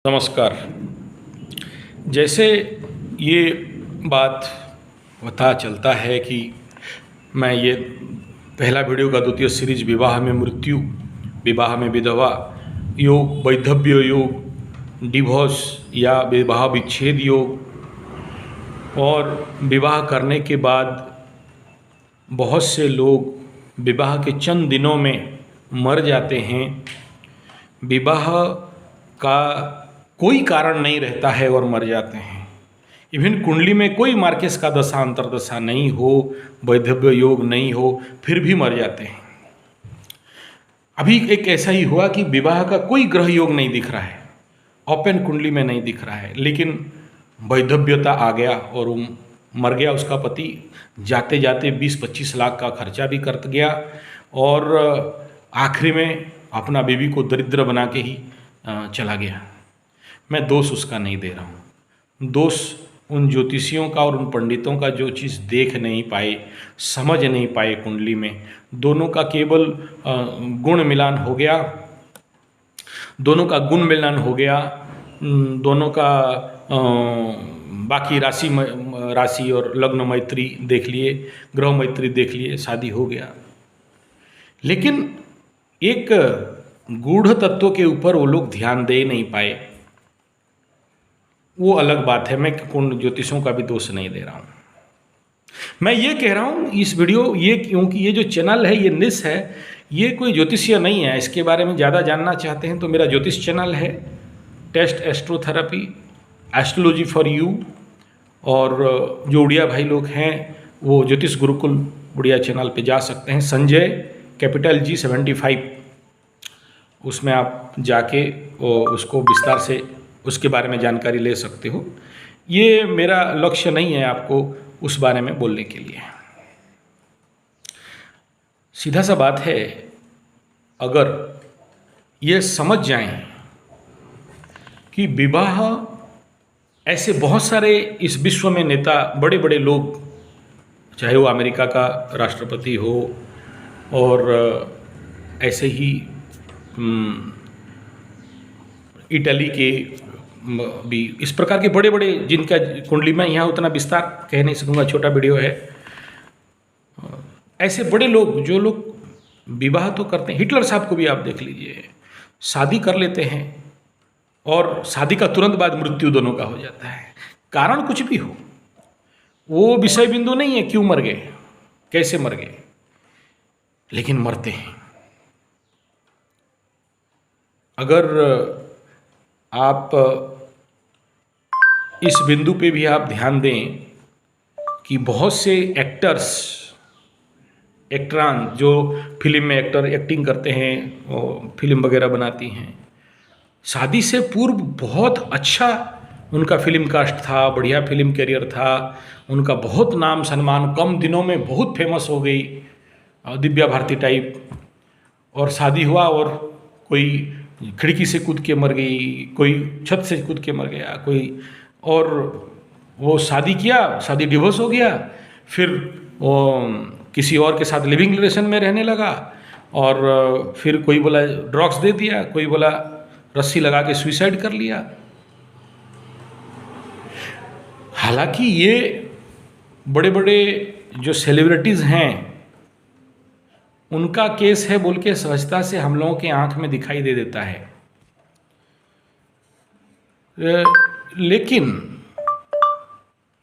नमस्कार। जैसे ये बात पता चलता है कि मैं ये पहला वीडियो का द्वितीय सीरीज विवाह में मृत्यु, विवाह में विधवा योग, वैधव्य योग, डिवोर्स या विवाह विच्छेद योग और विवाह करने के बाद बहुत से लोग विवाह के चंद दिनों में मर जाते हैं। विवाह का कोई कारण नहीं रहता है और मर जाते हैं। इवन कुंडली में कोई मार्केस का दशा अंतर्दशा नहीं हो, वैधव्य योग नहीं हो, फिर भी मर जाते हैं। अभी एक ऐसा ही हुआ कि विवाह का कोई ग्रह योग नहीं दिख रहा है, ओपन कुंडली में नहीं दिख रहा है, लेकिन वैधव्यता आ गया और वो मर गया। उसका पति जाते जाते 20-25 लाख का खर्चा भी कर गया और आखिरी में अपना बीवी को दरिद्र बना के ही चला गया। मैं दोष उसका नहीं दे रहा हूँ, दोष उन ज्योतिषियों का और उन पंडितों का जो चीज़ देख नहीं पाए, समझ नहीं पाए कुंडली में। दोनों का केवल गुण मिलान हो गया, दोनों का गुण मिलान हो गया, दोनों का बाकी राशि और लग्न मैत्री देख लिए, ग्रह मैत्री देख लिए, शादी हो गया। लेकिन एक गूढ़ तत्व के ऊपर वो लोग ध्यान दे नहीं पाए, वो अलग बात है। मैं कुंड ज्योतिषों का भी दोष नहीं दे रहा हूँ। मैं ये कह रहा हूँ इस वीडियो ये क्योंकि ये जो चैनल है, ये निश है, ये कोई ज्योतिषीय नहीं है। इसके बारे में ज़्यादा जानना चाहते हैं तो मेरा ज्योतिष चैनल है टेस्ट एस्ट्रोथेरेपी, एस्ट्रोलॉजी फॉर यू। और जो उड़िया भाई लोग हैं वो ज्योतिष गुरुकुल उड़िया चैनल पे जा सकते हैं, संजय कैपिटल G75, उसमें आप जाके उसको विस्तार से उसके बारे में जानकारी ले सकते हो। ये मेरा लक्ष्य नहीं है आपको उस बारे में बोलने के लिए। सीधा सा बात है, अगर ये समझ जाएं कि विवाह ऐसे बहुत सारे इस विश्व में नेता, बड़े बड़े लोग, चाहे वो अमेरिका का राष्ट्रपति हो और ऐसे ही इटली के भी, इस प्रकार के बड़े बड़े जिनका कुंडली में यहाँ उतना विस्तार कह नहीं सकूँगा, छोटा वीडियो है। ऐसे बड़े लोग जो लोग विवाह तो करते हैं, हिटलर साहब को भी आप देख लीजिए, शादी कर लेते हैं और शादी का तुरंत बाद मृत्यु दोनों का हो जाता है। कारण कुछ भी हो, वो विषय बिंदु नहीं है क्यों मर गए, कैसे मर गए, लेकिन मरते हैं। अगर आप इस बिंदु पे भी आप ध्यान दें कि बहुत से एक्टरान जो फिल्म में एक्टिंग करते हैं और फिल्म वगैरह बनाती हैं, शादी से पूर्व बहुत अच्छा उनका फिल्म कास्ट था, बढ़िया फिल्म करियर था, उनका बहुत नाम सम्मान, कम दिनों में बहुत फेमस हो गई, दिव्या भारती टाइप। और शादी हुआ और कोई खिड़की से कूद के मर गई, कोई छत से कूद के मर गया, कोई, और वो शादी किया, शादी डिवोर्स हो गया, फिर वो किसी और के साथ लिविंग रिलेशन में रहने लगा, और फिर कोई बोला ड्रग्स दे दिया, कोई बोला रस्सी लगा के सुसाइड कर लिया। हालांकि ये बड़े बड़े जो सेलिब्रिटीज़ हैं उनका केस है बोल के सहजता से हम लोगों के आंख में दिखाई दे देता है, लेकिन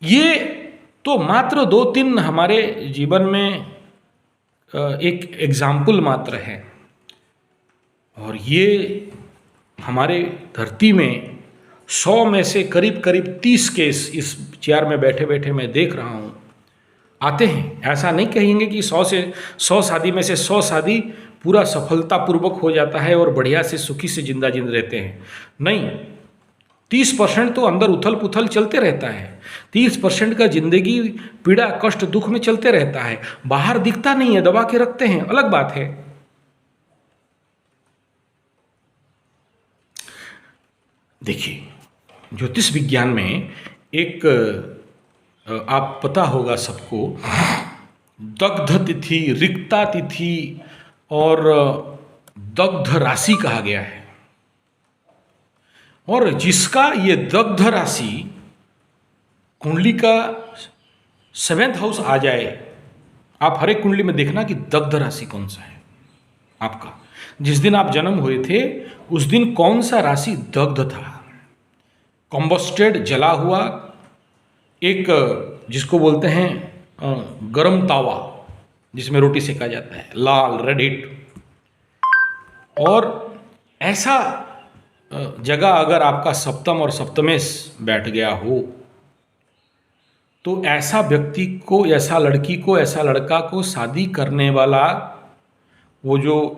ये तो मात्र 2-3 हमारे जीवन में एक एग्जाम्पल मात्र है। और ये हमारे धरती में 100 में से करीब करीब 30 केस इस चेयर में बैठे बैठे मैं देख रहा हूँ आते हैं। ऐसा नहीं कहेंगे कि 100 शादी में से 100 शादी पूरा सफलतापूर्वक हो जाता है और बढ़िया से सुखी से जिंदा रहते हैं, नहीं। 30% तो अंदर उथल पुथल चलते रहता है, 30% का जिंदगी पीड़ा कष्ट दुख में चलते रहता है, बाहर दिखता नहीं है, दबा के रखते हैं, अलग बात है। देखिए, ज्योतिष विज्ञान में एक आप पता होगा सबको, दग्ध तिथि, रिक्ता तिथि और दग्ध राशि कहा गया है। और जिसका ये दग्ध राशि कुंडली का 7th हाउस आ जाए, आप हर एक कुंडली में देखना कि दग्ध राशि कौन सा है आपका। जिस दिन आप जन्म हुए थे उस दिन कौन सा राशि दग्ध था, कॉम्बस्टेड, जला हुआ, एक जिसको बोलते हैं गरम तावा जिसमें रोटी सेका जाता है, लाल रेड हीट। और ऐसा जगह अगर आपका सप्तम और सप्तमेश बैठ गया हो तो ऐसा व्यक्ति को, ऐसा लड़की को, ऐसा लड़का को शादी करने वाला वो जो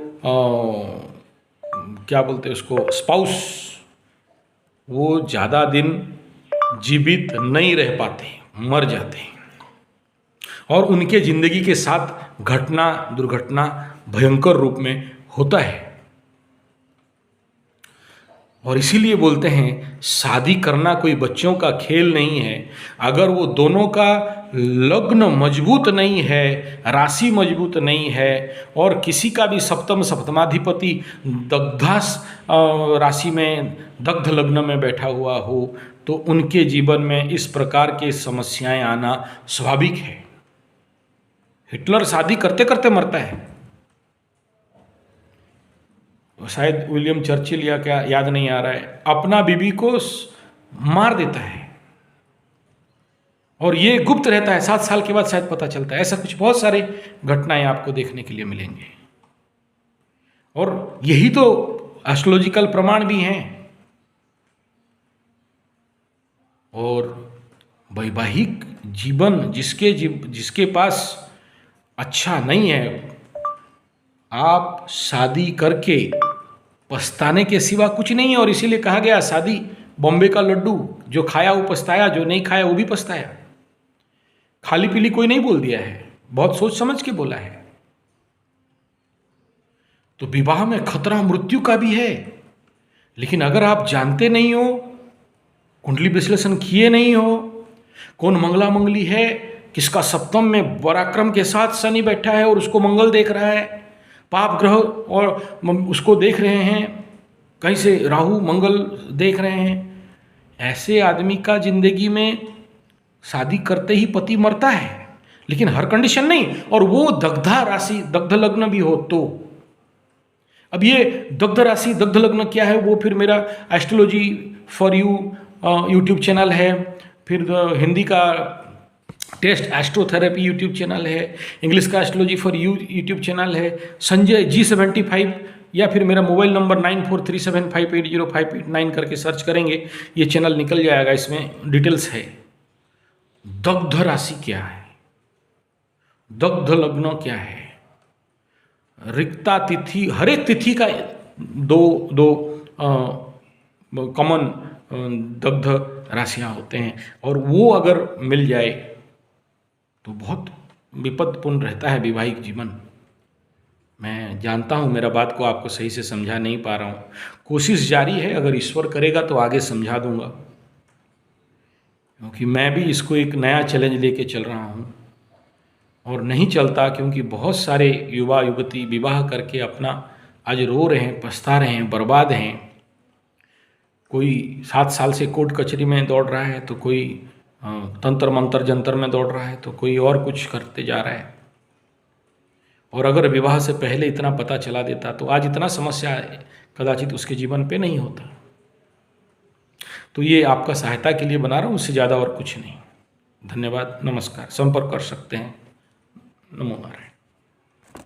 क्या बोलते हैं उसको, स्पाउस, वो ज़्यादा दिन जीवित नहीं रह पाते, मर जाते हैं। और उनके जिंदगी के साथ घटना दुर्घटना भयंकर रूप में होता है। और इसीलिए बोलते हैं शादी करना कोई बच्चों का खेल नहीं है। अगर वो दोनों का लग्न मजबूत नहीं है, राशि मजबूत नहीं है, और किसी का भी सप्तम सप्तमाधिपति दग्धास राशि में, दग्ध लग्न में बैठा हुआ हो, तो उनके जीवन में इस प्रकार के समस्याएं आना स्वाभाविक है। हिटलर शादी करते करते मरता है, शायद विलियम चर्चिल या क्या, याद नहीं आ रहा है, अपना बीबी को मार देता है और ये गुप्त रहता है, 7 साल के बाद शायद पता चलता है। ऐसा कुछ बहुत सारे घटनाएं आपको देखने के लिए मिलेंगे। और यही तो एस्ट्रोलॉजिकल प्रमाण भी हैं। और वैवाहिक जीवन जिसके पास अच्छा नहीं है, आप शादी करके पछताने के सिवा कुछ नहीं है। और इसीलिए कहा गया शादी बॉम्बे का लड्डू, जो खाया वो पछताया, जो नहीं खाया वो भी पछताया। खाली पीली कोई नहीं बोल दिया है, बहुत सोच समझ के बोला है। तो विवाह में खतरा मृत्यु का भी है, लेकिन अगर आप जानते नहीं हो, कुंडली विश्लेषण किए नहीं हो, कौन मंगला मंगली है, किसका सप्तम में पराक्रम के साथ शनि बैठा है और उसको मंगल देख रहा है, पाप ग्रह और उसको देख रहे हैं, कहीं से राहु मंगल देख रहे हैं, ऐसे आदमी का जिंदगी में शादी करते ही पति मरता है। लेकिन हर कंडीशन नहीं, और वो दग्धा राशि, दग्ध लग्न भी हो तो। अब ये दग्ध राशि, दग्ध लग्न क्या है, वो फिर मेरा astrology for you YouTube channel है, फिर हिंदी का टेस्ट एस्ट्रोथेरेपी यूट्यूब चैनल है, इंग्लिश का astrology for you YouTube channel है, संजय G75, या फिर मेरा मोबाइल नंबर 9437580589 करके सर्च करेंगे, ये चैनल निकल जाएगा, इसमें डिटेल्स है। दग्ध राशि क्या है, दग्ध लग्न क्या है, रिक्ता तिथि, हर एक तिथि का दो कॉमन दग्ध राशियाँ होते हैं, और वो अगर मिल जाए तो बहुत विपदपूर्ण रहता है वैवाहिक जीवन। मैं जानता हूँ मेरा बात को आपको सही से समझा नहीं पा रहा हूँ, कोशिश जारी है, अगर ईश्वर करेगा तो आगे समझा दूंगा, क्योंकि मैं भी इसको एक नया चैलेंज लेके चल रहा हूँ। और नहीं चलता, क्योंकि बहुत सारे युवा युवती विवाह करके अपना आज रो रहे हैं, पछता रहे हैं, बर्बाद हैं। कोई 7 साल से कोर्ट कचहरी में दौड़ रहा है, तो कोई तंत्र मंत्र जंतर में दौड़ रहा है, तो कोई और कुछ करते जा रहा है। और अगर विवाह से पहले इतना पता चला देता तो आज इतना समस्या कदाचित उसके जीवन पे नहीं होता। तो ये आपका सहायता के लिए बना रहा हूँ, उससे ज़्यादा और कुछ नहीं। धन्यवाद, नमस्कार। संपर्क कर सकते हैं। नमो नारायण।